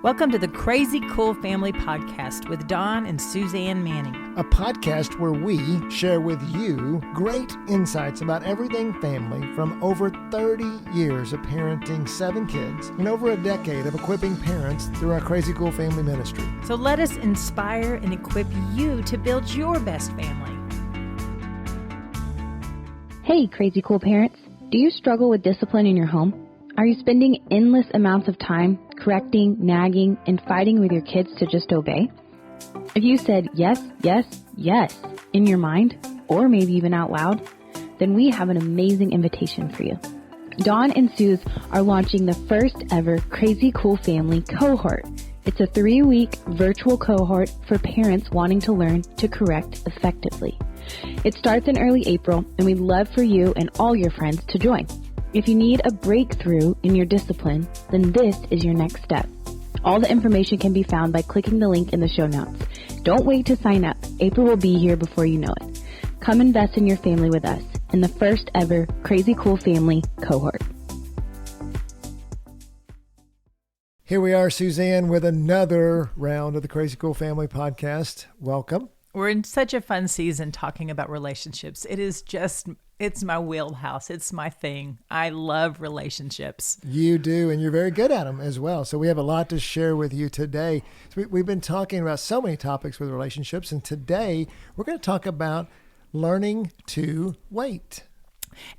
Welcome to the Crazy Cool Family Podcast with Don and Suzanne Manning. A podcast where we share with you great insights about everything family from over 30 years of parenting 7 kids and over a decade of equipping parents through our Crazy Cool Family ministry. So let us inspire and equip you to build your best family. Hey, Crazy Cool parents. Do you struggle with discipline in your home? Are you spending endless amounts of time correcting, nagging, and fighting with your kids to just obey? If you said yes, yes, yes in your mind, or maybe even out loud, then we have an amazing invitation for you. Dawn and Suze are launching the first ever Crazy Cool Family cohort. It's a 3-week virtual cohort for parents wanting to learn to correct effectively. It starts in early April, and we'd love for you and all your friends to join. If you need a breakthrough in your discipline, then this is your next step. All the information can be found by clicking the link in the show notes. Don't wait to sign up. April will be here before you know it. Come invest in your family with us in the first ever Crazy Cool Family cohort. Here we are, Suzanne, with another round of the Crazy Cool Family podcast. Welcome. We're in such a fun season talking about relationships. It's my wheelhouse. It's my thing. I love relationships. You do, and you're very good at them as well. So we have a lot to share with you today. So we've been talking about so many topics with relationships, and today we're going to talk about learning to wait.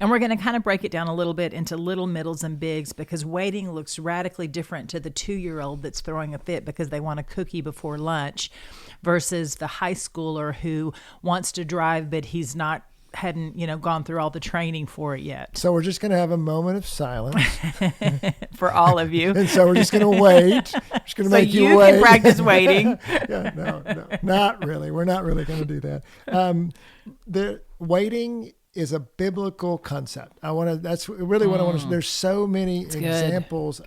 And we're going to kind of break it down a little bit into little, middles, and bigs, because waiting looks radically different to the 2-year-old that's throwing a fit because they want a cookie before lunch versus the high schooler who wants to drive, but hadn't gone through all the training for it yet. So we're just going to have a moment of silence for all of you. And so we're just going to wait. Just going to make you So wait. you can practice waiting. No, not really. We're not really going to do that. The waiting is a biblical concept. That's really what I want to. There's so many examples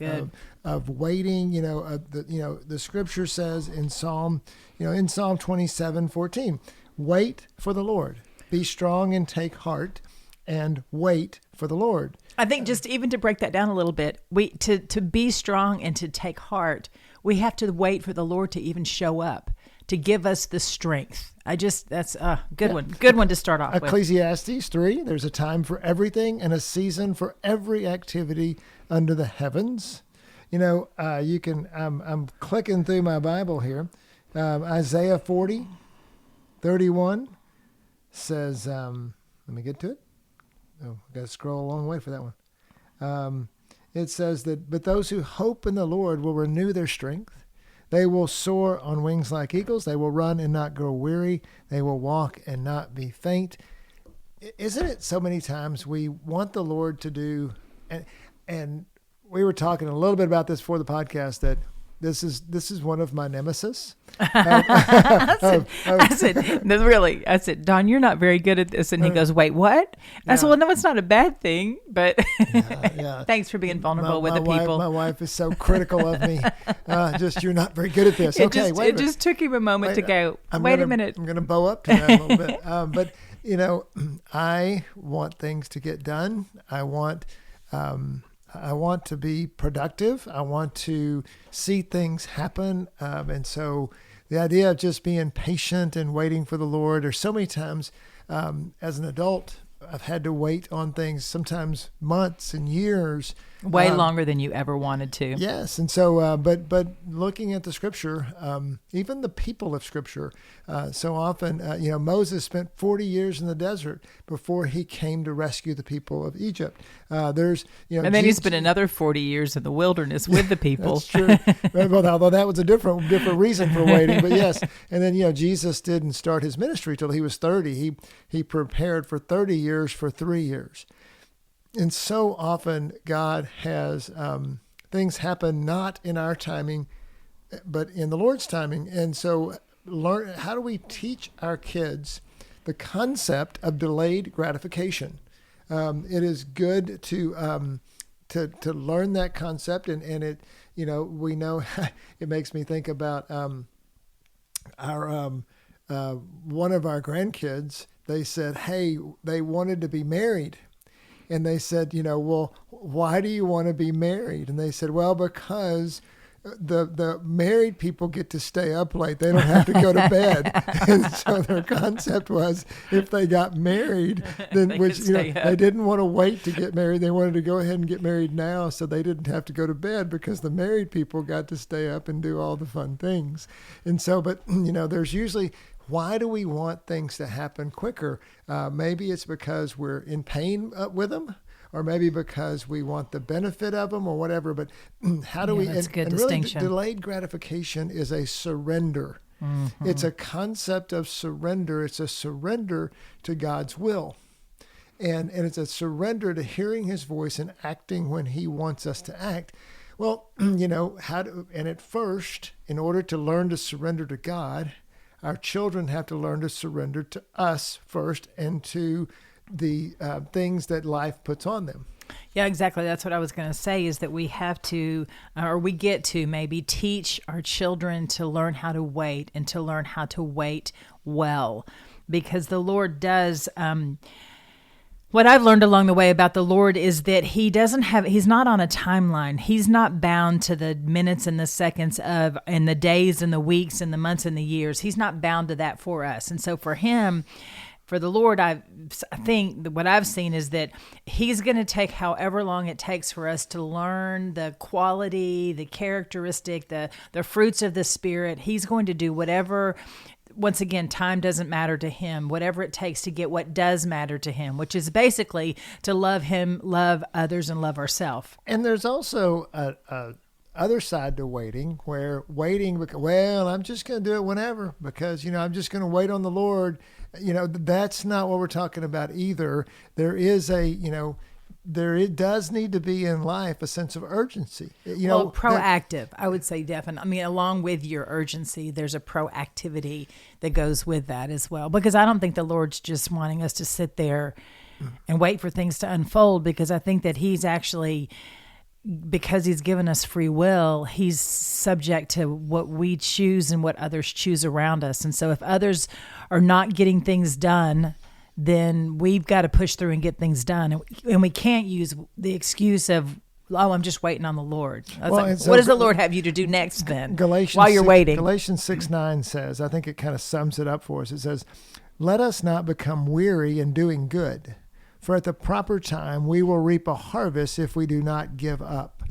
of waiting. The scripture says in Psalm 27:14, wait for the Lord. Be strong and take heart, and wait for the Lord. I think just even to break that down a little bit, to be strong and to take heart, we have to wait for the Lord to even show up, to give us the strength. That's a good one. Good one to start off with. Ecclesiastes 3, there's a time for everything and a season for every activity under the heavens. You can, I'm clicking through my Bible here. Isaiah 40:31 says, let me get to it. Oh, I got to scroll a long way for that one. It says but those who hope in the Lord will renew their strength. They will soar on wings like eagles. They will run and not grow weary. They will walk and not be faint. Isn't it so many times we want the Lord to do, and we were talking a little bit about this for the podcast, that this is one of my nemesis. I said, Don, you're not very good at this. And he goes, wait, what? I said, well, no, it's not a bad thing, but thanks for being vulnerable with the people. My wife is so critical of me. You're not very good at this. It just took him a moment to go, wait a minute. I'm going to bow up to that a little bit. But, I want things to get done. I want to be productive. I want to see things happen. And so the idea of just being patient and waiting for the Lord, or so many times as an adult, I've had to wait on things, sometimes months and years. Way longer than you ever wanted to. Yes. And so, but looking at the scripture, even the people of scripture, so often, Moses spent 40 years in the desert before he came to rescue the people of Egypt. And then he spent another 40 years in the wilderness with the people. That's true. Well, although that was a different reason for waiting, but yes. And then, Jesus didn't start his ministry till he was 30. He prepared for 30 years for 3 years. And so often God has things happen not in our timing, but in the Lord's timing. And so how do we teach our kids the concept of delayed gratification? It is good to learn that concept, and it, we know it makes me think about our one of our grandkids. They said, hey, they wanted to be married. And they said, well, why do you want to be married? And they said, well, because the married people get to stay up late. They don't have to go to bed. And so their concept was if they got married, then they didn't want to wait to get married. They wanted to go ahead and get married now so they didn't have to go to bed because the married people got to stay up and do all the fun things. And so, but there's usually, why do we want things to happen quicker? Maybe it's because we're in pain with them, or maybe because we want the benefit of them or whatever. But how do we? That's a good and distinction. Really, delayed gratification is a surrender. Mm-hmm. It's a concept of surrender. It's a surrender to God's will. And it's a surrender to hearing his voice and acting when he wants us to act. Well, and at first, in order to learn to surrender to God, our children have to learn to surrender to us first and to the things that life puts on them. Yeah, exactly. That's what I was going to say, is that we have to, or we get to maybe teach our children to learn how to wait and to learn how to wait well, because the Lord does. What I've learned along the way about the Lord is that he's not on a timeline. He's not bound to the minutes and the seconds and the days and the weeks and the months and the years. He's not bound to that for us. And so for the Lord, I think what I've seen is that he's going to take however long it takes for us to learn the quality, the characteristic, the fruits of the Spirit. He's going to do whatever. Once again, time doesn't matter to him, whatever it takes to get what does matter to him, which is basically to love him, love others, and love ourselves. And there's also a other side to waiting, where I'm just going to do it whenever because, I'm just going to wait on the Lord. That's not what we're talking about either. There is it does need to be in life a sense of urgency. Proactive, I would say definitely. I mean, along with your urgency, there's a proactivity that goes with that as well. Because I don't think the Lord's just wanting us to sit there and wait for things to unfold, because I think that he's actually, because he's given us free will, he's subject to what we choose and what others choose around us. And so if others are not getting things done, then we've got to push through and get things done. And we can't use the excuse of, I'm just waiting on the Lord. What does the Lord have you to do next then while you're waiting? Galatians 6:9 says, I think it kind of sums it up for us. It says, let us not become weary in doing good, for at the proper time we will reap a harvest if we do not give up.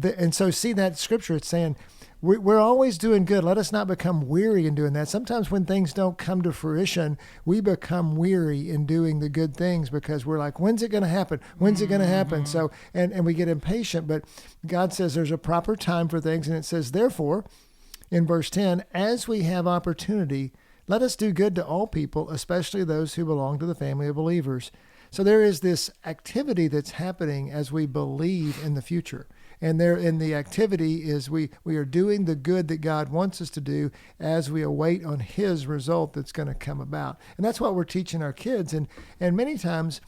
And so see that scripture, it's saying, we're always doing good. Let us not become weary in doing that. Sometimes when things don't come to fruition, we become weary in doing the good things because we're like, when's it going to happen? When's it going to happen? So, and we get impatient, but God says there's a proper time for things. And it says, therefore, in verse 10, as we have opportunity, let us do good to all people, especially those who belong to the family of believers. So there is this activity that's happening as we believe in the future. And the activity is we are doing the good that God wants us to do as we await on his result that's going to come about. And that's what we're teaching our kids. And many times,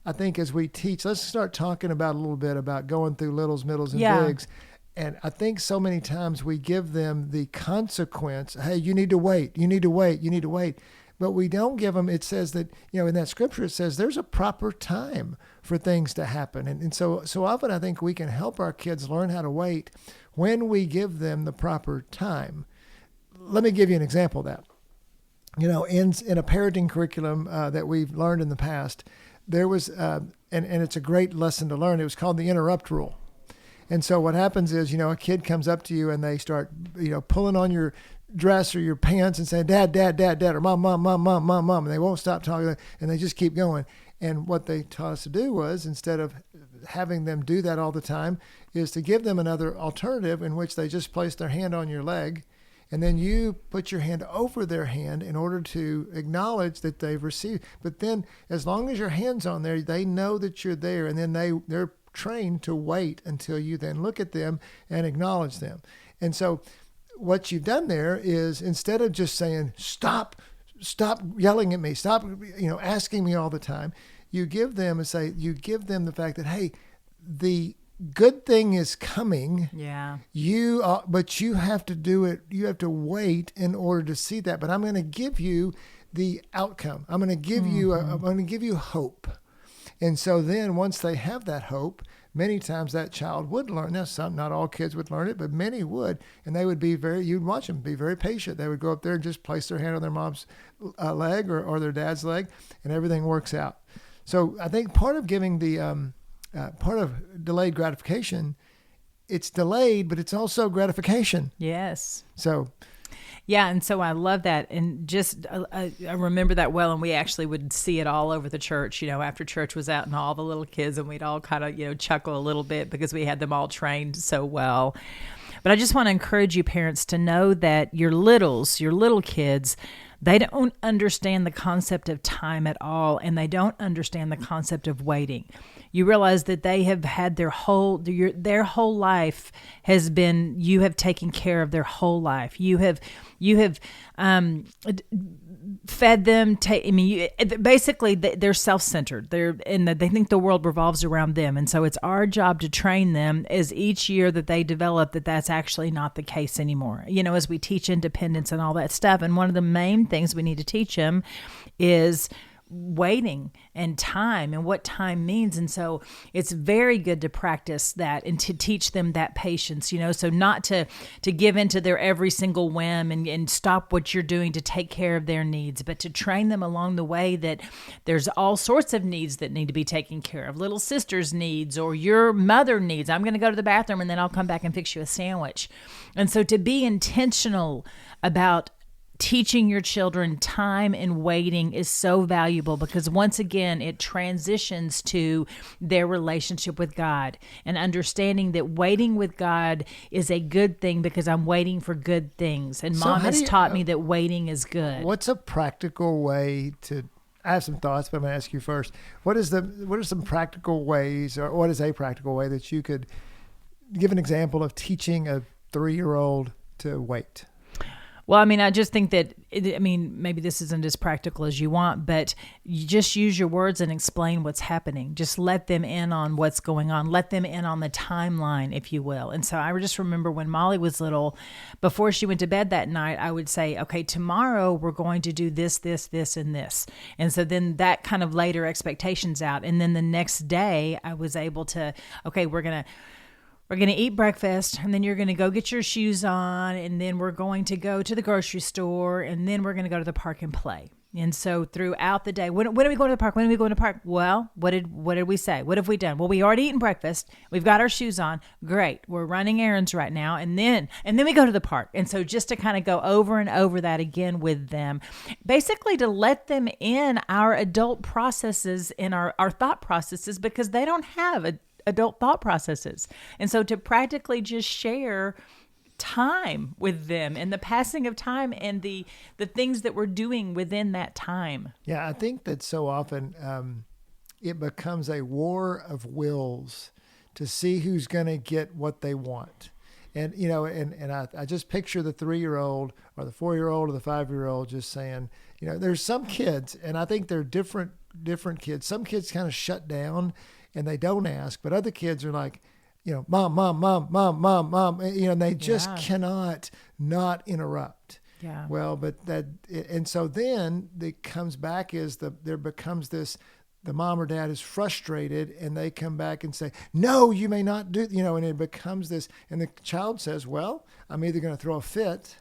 I think as we teach, let's start talking about a little bit about going through littles, middles, and bigs. And I think so many times we give them the consequence, hey, you need to wait, you need to wait, you need to wait. But we don't give them, it says that, in that scripture, it says there's a proper time for things to happen. And so often I think we can help our kids learn how to wait when we give them the proper time. Let me give you an example of that. In a parenting curriculum that we've learned in the past, there was, and it's a great lesson to learn, it was called the interrupt rule. And so what happens is, a kid comes up to you and they start, pulling on your dress or your pants and saying, Dad, Dad, Dad, Dad, or Mom, Mom, Mom, Mom, Mom, Mom. And they won't stop talking and they just keep going. And what they taught us to do was, instead of having them do that all the time, is to give them another alternative in which they just place their hand on your leg and then you put your hand over their hand in order to acknowledge that they've received. But then as long as your hand's on there, they know that you're there, and then they're trained to wait until you then look at them and acknowledge them. And so what you've done there is, instead of just saying, stop yelling at me, stop, asking me all the time, you give them the fact that, hey, the good thing is coming. Yeah. But you have to do it. You have to wait in order to see that. But I'm going to give you the outcome. I'm going to give you hope. And so then once they have that hope, many times that child would learn. Now, not all kids would learn it, but many would. And they would be you'd watch them be very patient. They would go up there and just place their hand on their mom's leg or their dad's leg, and everything works out. So I think part of giving part of delayed gratification, it's delayed, but it's also gratification. Yes. So... yeah, and so I love that, and just I remember that well, and we actually would see it all over the church, after church was out and all the little kids, and we'd all kind of, chuckle a little bit because we had them all trained so well. But I just want to encourage you parents to know that your little kids, they don't understand the concept of time at all, and they don't understand the concept of waiting. You realize that they have had their whole life has been, you have taken care of their whole life. You have fed them. Basically, they're self-centered. They think the world revolves around them, and so it's our job to train them as each year that they develop that's actually not the case anymore. As we teach independence and all that stuff, and one of the main things we need to teach them is waiting and time and what time means. And so it's very good to practice that and to teach them that patience, so not to give into their every single whim and stop what you're doing to take care of their needs, but to train them along the way that there's all sorts of needs that need to be taken care of. Little sister's needs or your mother needs. I'm going to go to the bathroom and then I'll come back and fix you a sandwich. And so to be intentional about teaching your children time and waiting is so valuable, because once again, it transitions to their relationship with God and understanding that waiting with God is a good thing because I'm waiting for good things. And Mom has taught me that waiting is good. What's a practical way to, I have some thoughts, but I'm going to ask you first. What are some practical ways, or what is a practical way that you could give an example of teaching a 3-year-old to wait? Well, I just think that, maybe this isn't as practical as you want, but you just use your words and explain what's happening. Just let them in on what's going on. Let them in on the timeline, if you will. And so I just remember when Molly was little, before she went to bed that night, I would say, okay, tomorrow we're going to do this, this, this, and this. And so then that kind of laid her expectations out. And then the next day I was able to, okay, we're going to eat breakfast, and then you're going to go get your shoes on, and then we're going to go to the grocery store, and then we're going to go to the park and play. And so throughout the day, when are we going to the park? When are we going to the park? Well, what did we say? What have we done? Well, we already eaten breakfast. We've got our shoes on. Great. We're running errands right now. And then we go to the park. And so just to kind of go over and over that again with them, basically to let them in our adult processes, in our thought processes, because they don't have adult thought processes. And so to practically just share time with them and the passing of time and the things that we're doing within that time. Yeah, I think that so often it becomes a war of wills to see who's going to get what they want. And, I just picture the 3-year-old or the 4-year-old or the 5-year-old just saying, there's some kids, and I think they're different kids. Some kids kind of shut down and they don't ask, but other kids are like, mom, mom, mom, mom, mom, mom, and they just cannot not interrupt. Yeah. Well, and so then it comes back there becomes this, the mom or dad is frustrated and they come back and say, no, you may not do, and it becomes this, and the child says, well, I'm either going to throw a fit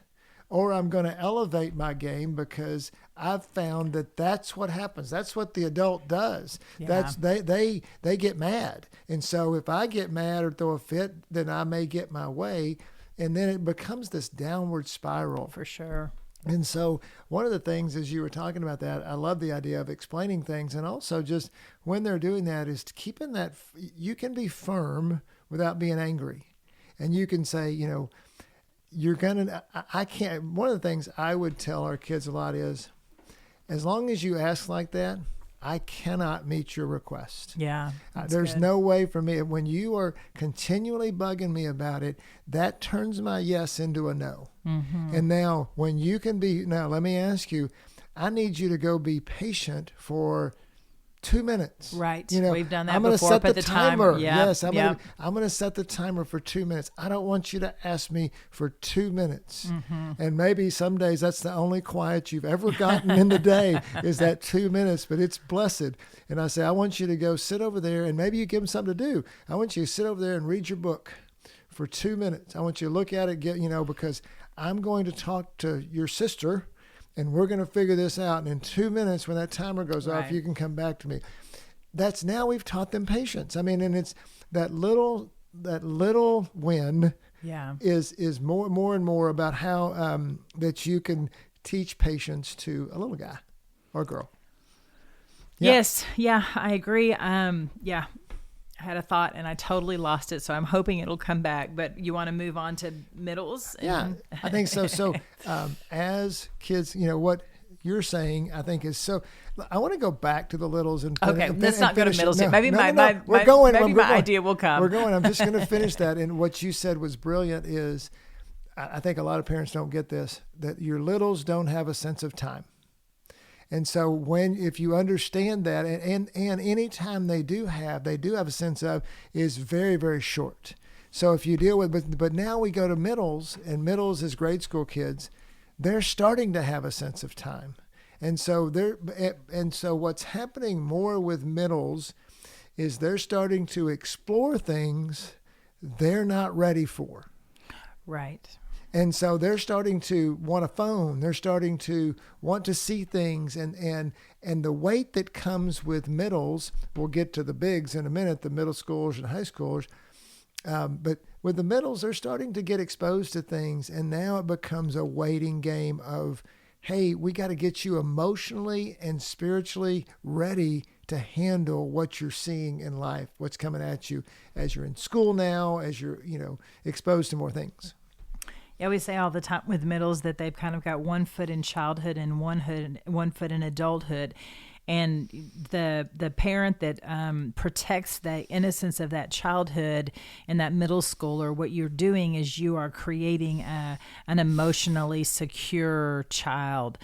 or I'm going to elevate my game because I've found that that's what happens. That's what the adult does. Yeah. They get mad. And so if I get mad or throw a fit, then I may get my way. And then it becomes this downward spiral. For sure. And so one of the things, as you were talking about that, I love the idea of explaining things. And also just when they're doing that is keeping that, you can be firm without being angry. And you can say, I can't, one of the things I would tell our kids a lot is, as long as you ask like that, I cannot meet your request. Yeah. There's good. no way for me. When you are continually bugging me about it, that turns my yes into a no. Mm-hmm. And now when you can be, now let me ask you, I need you to go be patient for 2 minutes. Right. You know, We've done that I'm gonna before. set Put the the timer. timer. Yep. Yes, Yep. I'm gonna set the timer for 2 minutes. I don't want you to ask me for 2 minutes. And maybe some days that's the only quiet you've ever gotten in the day is that 2 minutes, but it's blessed. And I say, I want you to go sit over there, and maybe you give them something to do. I want you to sit over there and read your book for 2 minutes. I want you to look at it, because I'm going to talk to your sister, and we're going to figure this out. And in 2 minutes, when that timer goes off, Right. you can come back to me. That's now we've taught them patience. I mean, and it's that little win Yeah. is more and more about how that you can teach patience to a little guy or girl. Yeah. Yes. Yeah, I agree. Yeah. I had a thought and I totally lost it, so I'm hoping it'll come back. But you want to move on to middles? Yeah, I think so. So as kids, what you're saying, I think is so. I want to go back to the littles and Okay, and let's not go to finish it. middles No, yet. Maybe no, my no, no. my We're my- going. maybe We're my going. idea will come. We're going. I'm just going to finish that. And what you said was brilliant. Is I think a lot of parents don't get this, that your littles don't have a sense of time. And so if you understand that, and any time they do have a sense of, is very, very short. So if you deal with, but now we go to middles, and middles is grade school kids, they're starting to have a sense of time. And so what's happening more with middles is they're starting to explore things they're not ready for. Right. And so they're starting to want a phone. They're starting to want to see things. And the weight that comes with middles, we'll get to the bigs in a minute, the middle schoolers and high schoolers. But with the middles, they're starting to get exposed to things. And now it becomes a waiting game of, hey, we got to get you emotionally and spiritually ready to handle what you're seeing in life, what's coming at you as you're in school now, as you're, exposed to more things. Yeah, we say all the time with middles that they've kind of got 1 foot in childhood and 1 foot in adulthood. And the parent that protects the innocence of that childhood in that middle schooler, what you're doing is you are creating an emotionally secure child.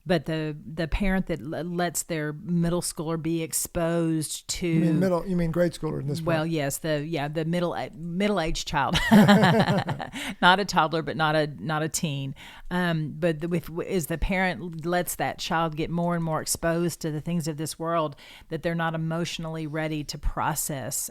But the parent that lets their middle schooler be exposed to You mean grade schooler in this point? Well, yes, the middle-aged child, not a toddler, but not a teen. But as the parent lets that child get more and more exposed to the things of this world that they're not emotionally ready to process.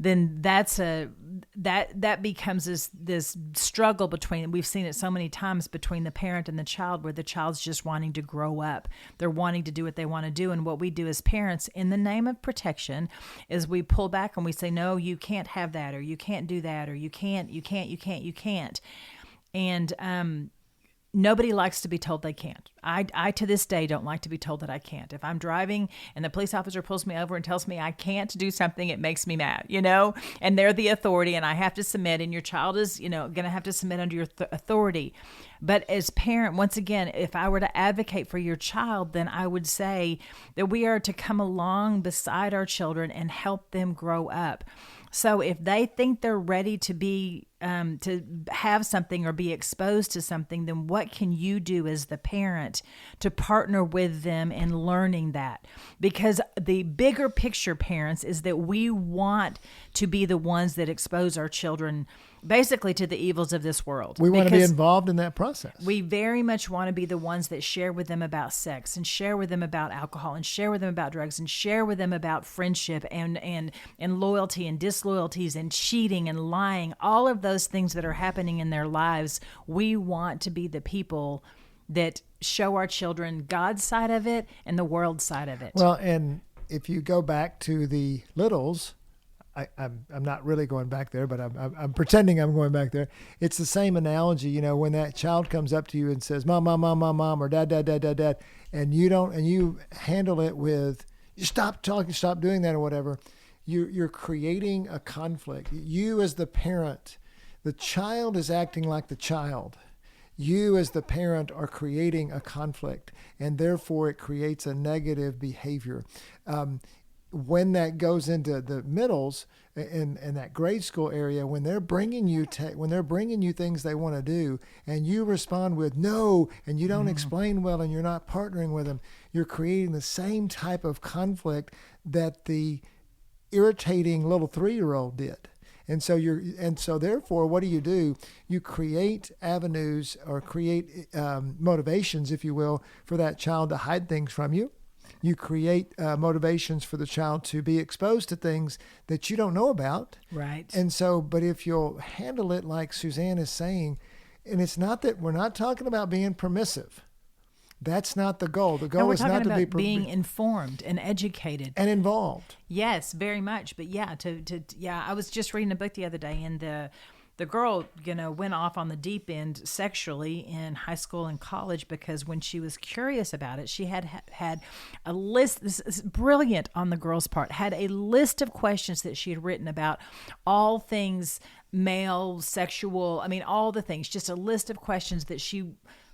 Then that becomes this struggle between, we've seen it so many times, between the parent and the child, where the child's just wanting to grow up. They're wanting to do what they want to do. And what we do as parents, in the name of protection, is we pull back and we say, no, you can't have that, or you can't do that, or you can't. And nobody likes to be told they can't. I to this day don't like to be told that I can't. If I'm driving and the police officer pulls me over and tells me I can't do something, it makes me mad, and they're the authority and I have to submit, and your child is, going to have to submit under your authority. But as parent, once again, if I were to advocate for your child, then I would say that we are to come along beside our children and help them grow up. So if they think they're ready to be to have something or be exposed to something, then what can you do as the parent to partner with them in learning that? Because the bigger picture, parents, is that we want to be the ones that expose our children basically to the evils of this world. We want to be involved in that process. We very much want to be the ones that share with them about sex, and share with them about alcohol, and share with them about drugs, and share with them about friendship and loyalty and disloyalties and cheating and lying, all of those things that are happening in their lives. We want to be the people that show our children God's side of it and the world's side of it. Well, and if you go back to the littles, I'm not really going back there, but I'm pretending I'm going back there. It's the same analogy, when that child comes up to you and says, "Mom, mom, mom, mom, mom," or "Dad, dad, dad, dad, dad," and you handle it with, "You stop talking, stop doing that," or whatever. You're creating a conflict. You as the parent, the child is acting like the child. You as the parent are creating a conflict, and therefore it creates a negative behavior. when that goes into the middles in that grade school area, when they're bringing you things they want to do, and you respond with no, and you don't explain well, and you're not partnering with them, you're creating the same type of conflict that the irritating little 3-year-old did. And so therefore, what do? You create avenues or create motivations, if you will, for that child to hide things from you. You create motivations for the child to be exposed to things that you don't know about. Right. And so, but if you'll handle it like Suzanne is saying, and it's not that we're not talking about being permissive. That's not the goal. The goal is not to be being informed and educated and involved. Yes, very much. But I was just reading a book the other day, and the girl, went off on the deep end sexually in high school and college because when she was curious about it, she had a list. This is brilliant on the girl's part. Had a list of questions that she had written about all things male, sexual. I mean, all the things. Just a list of questions that she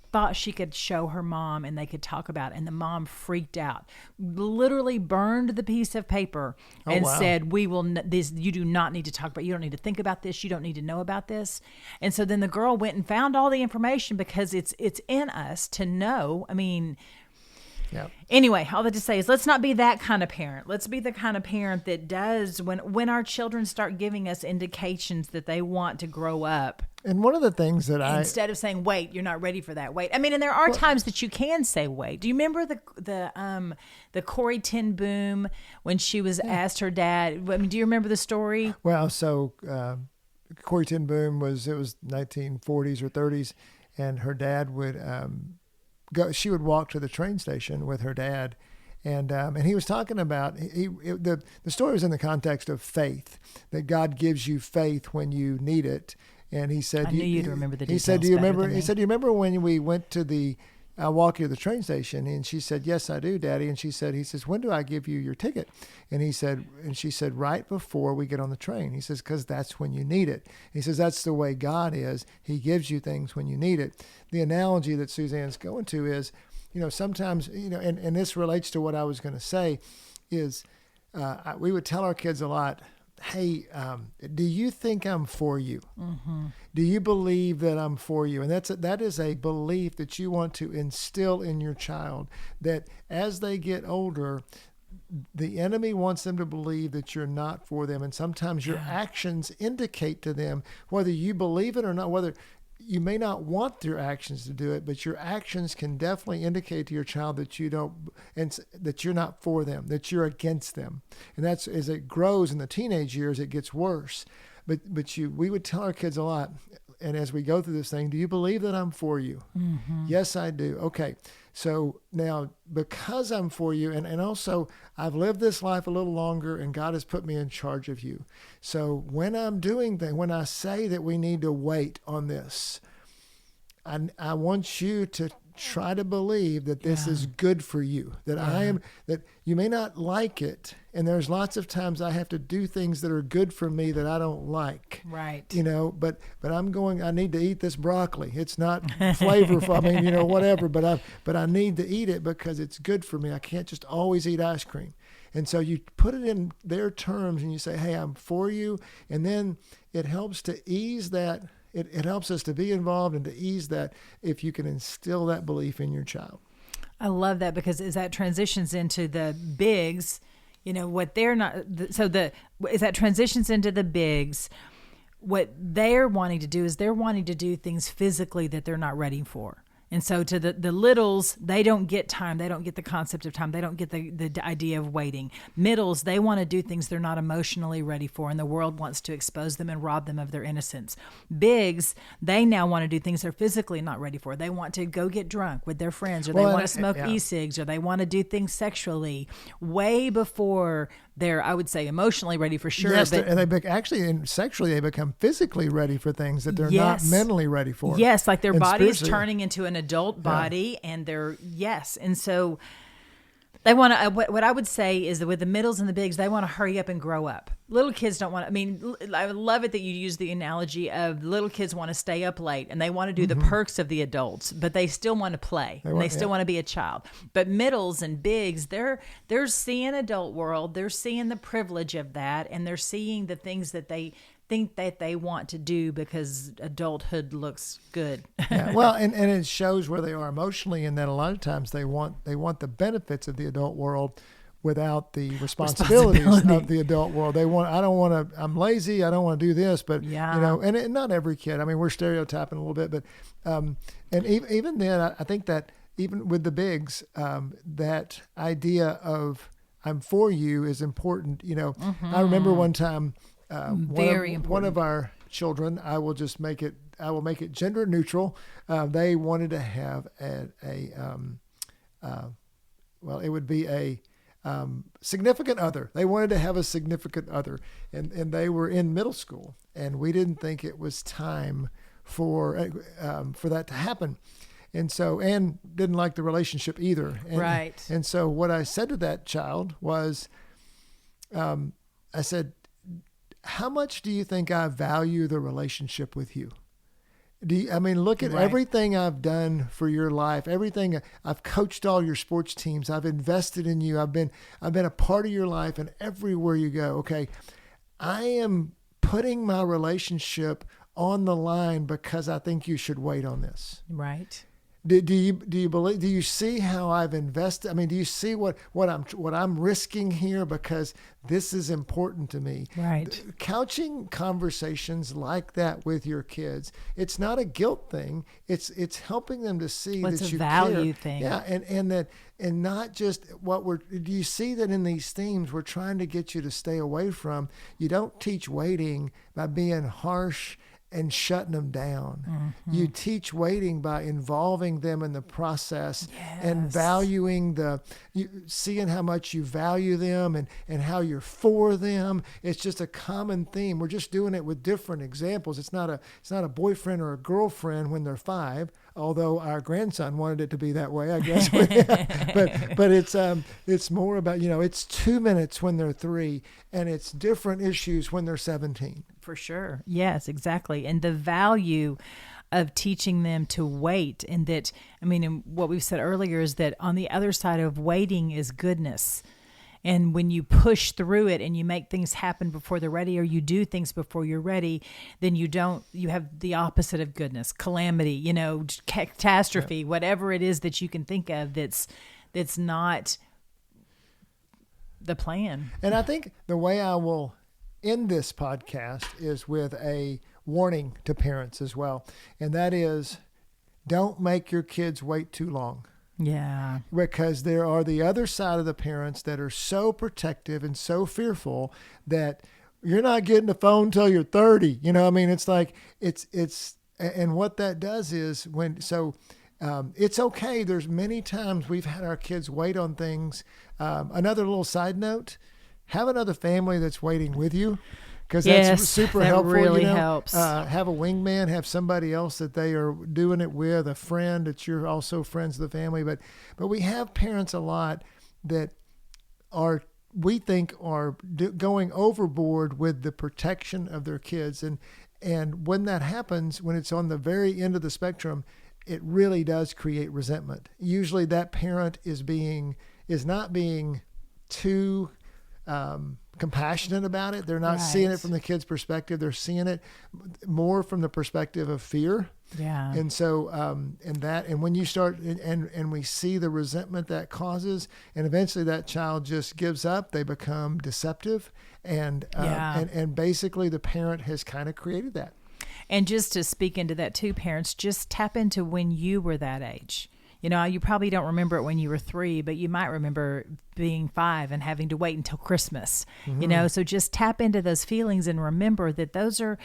thought she could show her mom and they could talk about, and the mom freaked out, literally burned the piece of paper and said, you do not need to talk about, you don't need to think about this, you don't need to know about this. And so then the girl went and found all the information because it's in us to know. I mean, yeah. Anyway, all that to say is let's not be that kind of parent. Let's be the kind of parent that does, when our children start giving us indications that they want to grow up. And one of the things that instead of saying, wait, you're not ready for that. Wait. I mean, and there are times that you can say, wait. Do you remember the Corrie ten Boom when she was asked her dad? I mean, do you remember the story? Well, so Corrie ten Boom was 1940s or 30s, and her dad would she would walk to the train station with her dad, and he was talking about the story was in the context of faith, that God gives you faith when you need it. And he said, I knew you'd remember the details. He said, do you remember? Than me. He said, do you remember when we went to walk you to the train station? And she said, yes, I do, Daddy. And he says, when do I give you your ticket? And she said, right before we get on the train. He says, because that's when you need it. He says, that's the way God is. He gives you things when you need it. The analogy that Suzanne's going to is, sometimes, and this relates to what I was going to say, is we would tell our kids a lot, hey, do you think I'm for you? Mm-hmm. Do you believe that I'm for you? And that is a belief that you want to instill in your child, that as they get older, the enemy wants them to believe that you're not for them. And sometimes your actions indicate to them, whether you believe it or not, whether you may not want your actions to do it, but your actions can definitely indicate to your child that you don't, and that you're not for them, that you're against them. And that's, as it grows in the teenage years, it gets worse. But we would tell our kids a lot, and as we go through this thing, do you believe that I'm for you? Mm-hmm. Yes, I do. Okay. So now, because I'm for you, and also I've lived this life a little longer, and God has put me in charge of you. So when I'm doing things, when I say that we need to wait on this, I want you to try to believe that this is good for you, that that you may not like it. And there's lots of times I have to do things that are good for me that I don't like. Right. But I need to eat this broccoli. It's not flavorful. I mean, whatever, but I need to eat it because it's good for me. I can't just always eat ice cream. And so you put it in their terms and you say, hey, I'm for you. And then it helps to ease that. It helps us to be involved and to ease that if you can instill that belief in your child. I love that, because as that transitions into the bigs, what they're not, as that transitions into the bigs, what they're wanting to do is they're wanting to do things physically that they're not ready for. And so to the littles, they don't get time. They don't get the concept of time. They don't get the idea of waiting. Middles, they want to do things they're not emotionally ready for, and the world wants to expose them and rob them of their innocence. Bigs, they now want to do things they're physically not ready for. They want to go get drunk with their friends, or they want to smoke e-cigs, or they want to do things sexually way before they're, I would say, emotionally ready for sure. Yes, and sexually they become physically ready for things that they're not mentally ready for. Yes, like their body is turning into an adult body, and and so They want to. What I would say is that with the middles and the bigs, they want to hurry up and grow up. Little kids don't want. I mean, I love it that you use the analogy of little kids want to stay up late and they want to do the perks of the adults, but they still want to play and they still want to be a child. But middles and bigs, they're seeing adult world. They're seeing the privilege of that, and they're seeing the things that they think that they want to do because adulthood looks good. Yeah, well, and it shows where they are emotionally, and that a lot of times they want the benefits of the adult world without the responsibilities of the adult world. I'm lazy, I don't want to do this, but and not every kid. I mean, we're stereotyping a little bit, but and even then, I think that even with the bigs, that idea of I'm for you is important. I remember one time. One of our children, I will make it gender neutral. They wanted to have it would be a significant other. They wanted to have a significant other, and they were in middle school, and we didn't think it was time for that to happen. And so, Anne didn't like the relationship either. Right. And so what I said to that child was, I said, how much do you think I value the relationship with you? Look at everything I've done for your life, everything I've coached all your sports teams. I've invested in you. I've been a part of your life, and everywhere you go. Okay. I am putting my relationship on the line because I think you should wait on this. Right. Do you see how I've invested? I mean, do you see what I'm risking here because this is important to me? Right. Couching conversations like that with your kids, it's not a guilt thing. It's helping them to see that you care. It's a value thing. Yeah, and not just do you see that in these themes we're trying to get you to stay away from? You don't teach waiting by being harsh and shutting them down. Mm-hmm. You teach waiting by involving them in the process and valuing seeing how much you value them and how you're for them. It's just a common theme. We're just doing it with different examples. It's not a boyfriend or a girlfriend when they're 5, although our grandson wanted it to be that way, I guess. but it's more about, it's 2 minutes when they're 3, and it's different issues when they're 17. For sure. Yes, exactly. And the value of teaching them to wait, and what we've said earlier is that on the other side of waiting is goodness. And when you push through it and you make things happen before they're ready, or you do things before you're ready, then you have the opposite of goodness, calamity, catastrophe, whatever it is that you can think of that's not the plan. And I think the way I will end this podcast is with a warning to parents as well. And that is, don't make your kids wait too long. Yeah. Because there are the other side of the parents that are so protective and so fearful that you're not getting a phone till you're 30. It's like, and what that does is it's okay. There's many times we've had our kids wait on things. Another little side note, have another family that's waiting with you, because that's super helpful. Really helps. Have a wingman, have somebody else that they are doing it with, a friend that you're also friends of the family. But we have parents a lot that we think are going overboard with the protection of their kids. And when that happens, when it's on the very end of the spectrum, it really does create resentment. Usually that parent is not being too compassionate about it. They're not seeing it from the kid's perspective. They're seeing it more from the perspective of fear. Yeah. And so, and when you start, and we see the resentment that causes, and eventually that child just gives up, they become deceptive, and basically the parent has kind of created that. And just to speak into that too, parents, just tap into when you were that age. You probably don't remember it when you were 3, but you might remember being 5 and having to wait until Christmas. Mm-hmm. So just tap into those feelings and remember that those are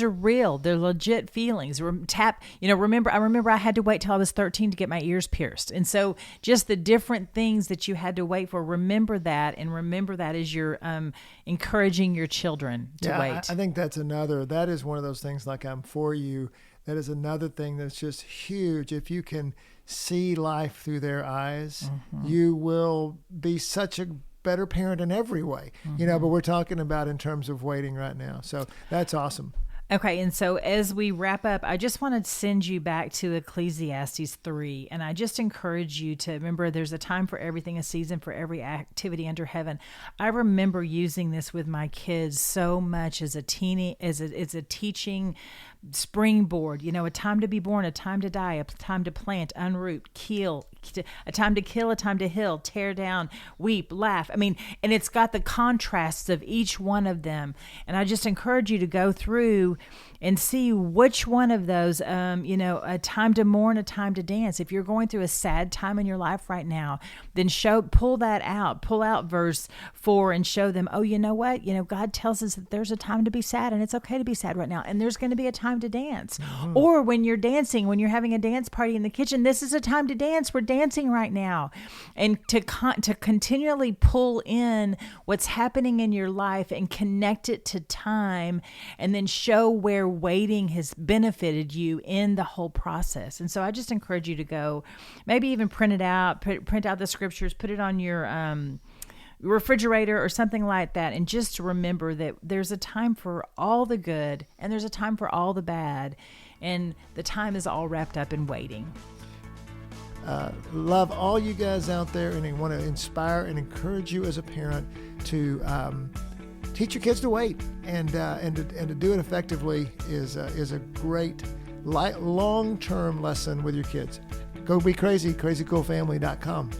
real. They're legit feelings. Remember I had to wait till I was 13 to get my ears pierced. And so just the different things that you had to wait for, remember that, and remember that as you're encouraging your children to wait. I think that is one of those things, like I'm for you, That is another thing that's just huge. If you can see life through their eyes, you will be such a better parent in every way. But we're talking about in terms of waiting right now. So that's awesome. Okay, and so as we wrap up, I just want to send you back to Ecclesiastes 3, and I just encourage you to remember there's a time for everything, a season for every activity under heaven. I remember using this with my kids so much as a teaching springboard, a time to be born, a time to die, a time to plant, unroot, kill, a time to kill, a time to heal, tear down, weep, laugh. And it's got the contrasts of each one of them. And I just encourage you to go through and see which one of those, a time to mourn, a time to dance. If you're going through a sad time in your life right now, then pull out verse 4 and show them, oh, you know what? God tells us that there's a time to be sad, and it's okay to be sad right now. And there's going to be a time to dance. Or when you're dancing, when you're having a dance party in the kitchen, this is a time to dance. We're dancing right now. And to continually pull in what's happening in your life and connect it to time, and then show where waiting has benefited you in the whole process. And so I just encourage you to go, maybe even print it out, print out the scriptures, put it on your refrigerator or something like that, and just remember that there's a time for all the good and there's a time for all the bad, and the time is all wrapped up in waiting. Love all you guys out there, and I want to inspire and encourage you as a parent to teach your kids to wait, and to do it effectively is a great long-term lesson with your kids. Go be crazy, crazycoolfamily.com.